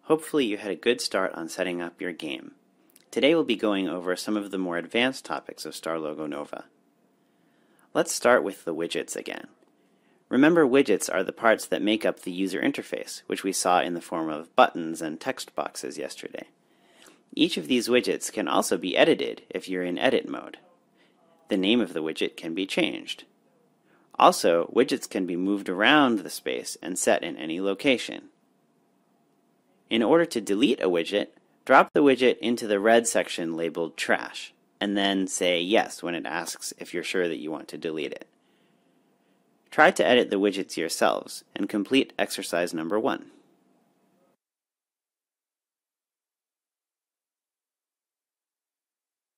Hopefully you had a good start on setting up your game. Today we'll be going over some of the more advanced topics of StarLogo Nova. Let's start with the widgets again. Remember, widgets are the parts that make up the user interface, which we saw in the form of buttons and text boxes yesterday. Each of these widgets can also be edited if you're in edit mode. The name of the widget can be changed. Also, widgets can be moved around the space and set in any location. In order to delete a widget, drop the widget into the red section labeled Trash, and then say yes when it asks if you're sure that you want to delete it. Try to edit the widgets yourselves and complete exercise number 1.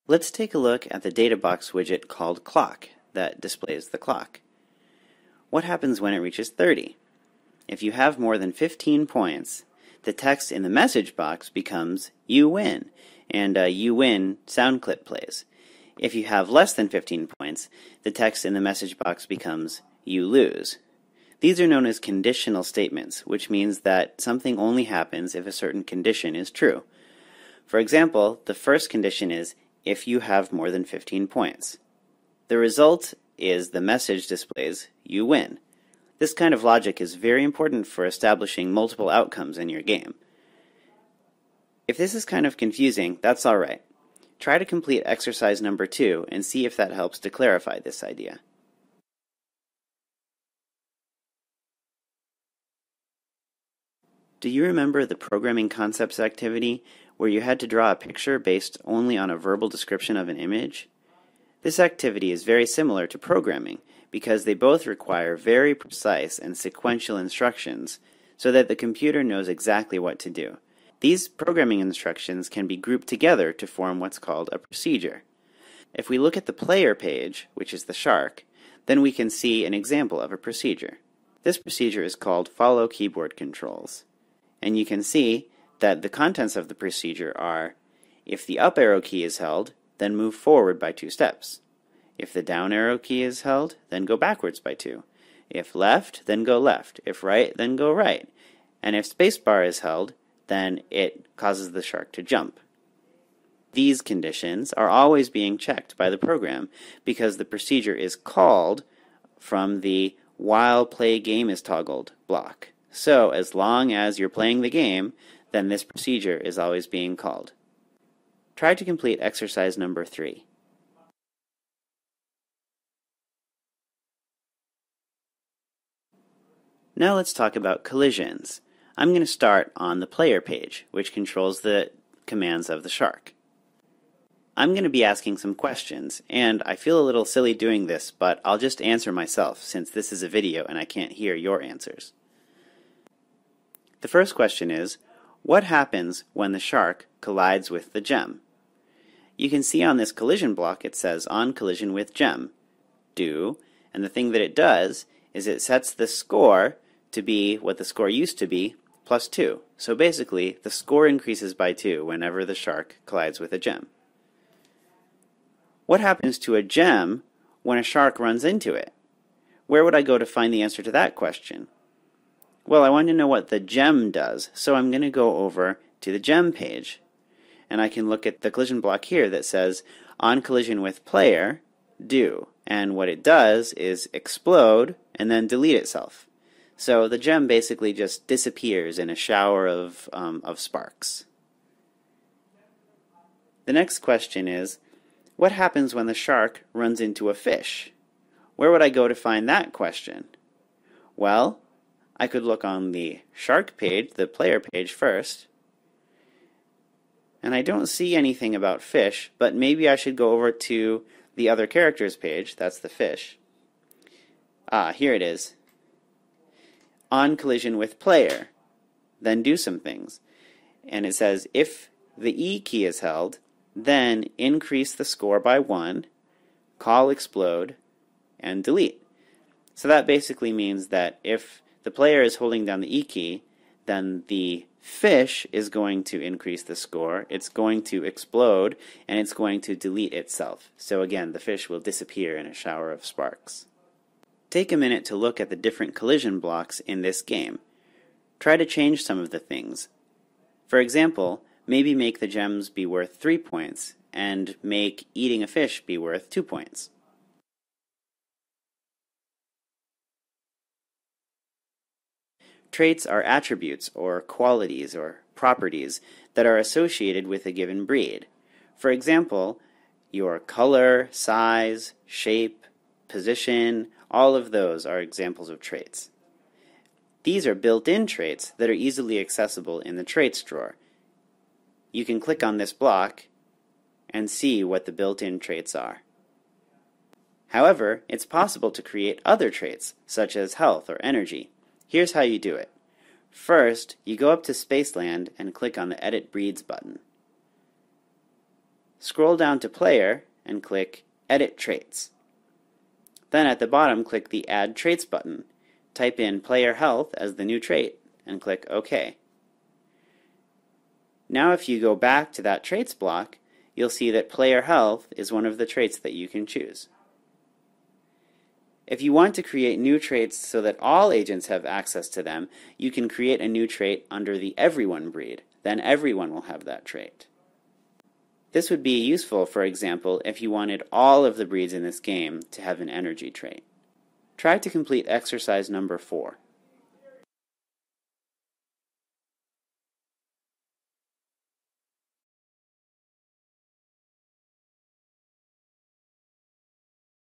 Let's take a look at the data box widget called Clock that displays the clock. What happens when it reaches 30? If you have more than 15 points, the text in the message box becomes "You win," and a "You win" sound clip plays. If you have less than 15 points, the text in the message box becomes "You lose." These are known as conditional statements, which means that something only happens if a certain condition is true. For example, the first condition is if you have more than 15 points. The result is the message displays "You win." This kind of logic is very important for establishing multiple outcomes in your game. If this is kind of confusing, that's alright. Try to complete exercise number 2 and see if that helps to clarify this idea. Do you remember the programming concepts activity where you had to draw a picture based only on a verbal description of an image? This activity is very similar to programming because they both require very precise and sequential instructions so that the computer knows exactly what to do. These programming instructions can be grouped together to form what's called a procedure. If we look at the player page, which is the shark, then we can see an example of a procedure. This procedure is called Follow Keyboard Controls. And you can see that the contents of the procedure are: if the up arrow key is held, then move forward by 2 steps. If the down arrow key is held, then go backwards by 2. If left, then go left. If right, then go right. And if spacebar is held, then it causes the shark to jump. These conditions are always being checked by the program because the procedure is called from the while play game is toggled block. So as long as you're playing the game, then this procedure is always being called. Try to complete exercise number 3. Now let's talk about collisions. I'm going to start on the player page, which controls the commands of the shark. I'm going to be asking some questions, and I feel a little silly doing this, but I'll just answer myself since this is a video and I can't hear your answers. The first question is, what happens when the shark collides with the gem? You can see on this collision block it says on collision with gem, do, and the thing that it does is it sets the score to be what the score used to be, plus 2. So basically, the score increases by 2 whenever the shark collides with a gem. What happens to a gem when a shark runs into it? Where would I go to find the answer to that question? Well, I want to know what the gem does, so I'm going to go over to the gem page. And I can look at the collision block here that says, on collision with player, do. And what it does is explode and then delete itself. So the gem basically just disappears in a shower of sparks. The next question is, what happens when the shark runs into a fish? Where would I go to find that question? Well, I could look on the shark page, the player page first, and I don't see anything about fish, but maybe I should go over to the other characters page, that's the fish. Here it is. On collision with player, then do some things. And it says if the E key is held, then increase the score by 1, call explode, and delete. So that basically means that if the player is holding down the E key, then the fish is going to increase the score, it's going to explode, and it's going to delete itself. So again, the fish will disappear in a shower of sparks. Take a minute to look at the different collision blocks in this game. Try to change some of the things. For example, maybe make the gems be worth 3 points, and make eating a fish be worth 2 points. Traits are attributes or qualities or properties that are associated with a given breed. For example, your color, size, shape, position, all of those are examples of traits. These are built-in traits that are easily accessible in the traits drawer. You can click on this block and see what the built-in traits are. However, it's possible to create other traits, such as health or energy. Here's how you do it. First, you go up to Spaceland and click on the Edit Breeds button. Scroll down to Player and click Edit Traits. Then at the bottom, click the Add Traits button. Type in Player Health as the new trait and click OK. Now if you go back to that traits block, you'll see that Player Health is one of the traits that you can choose. If you want to create new traits so that all agents have access to them, you can create a new trait under the Everyone breed. Then everyone will have that trait. This would be useful, for example, if you wanted all of the breeds in this game to have an energy trait. Try to complete exercise number 4.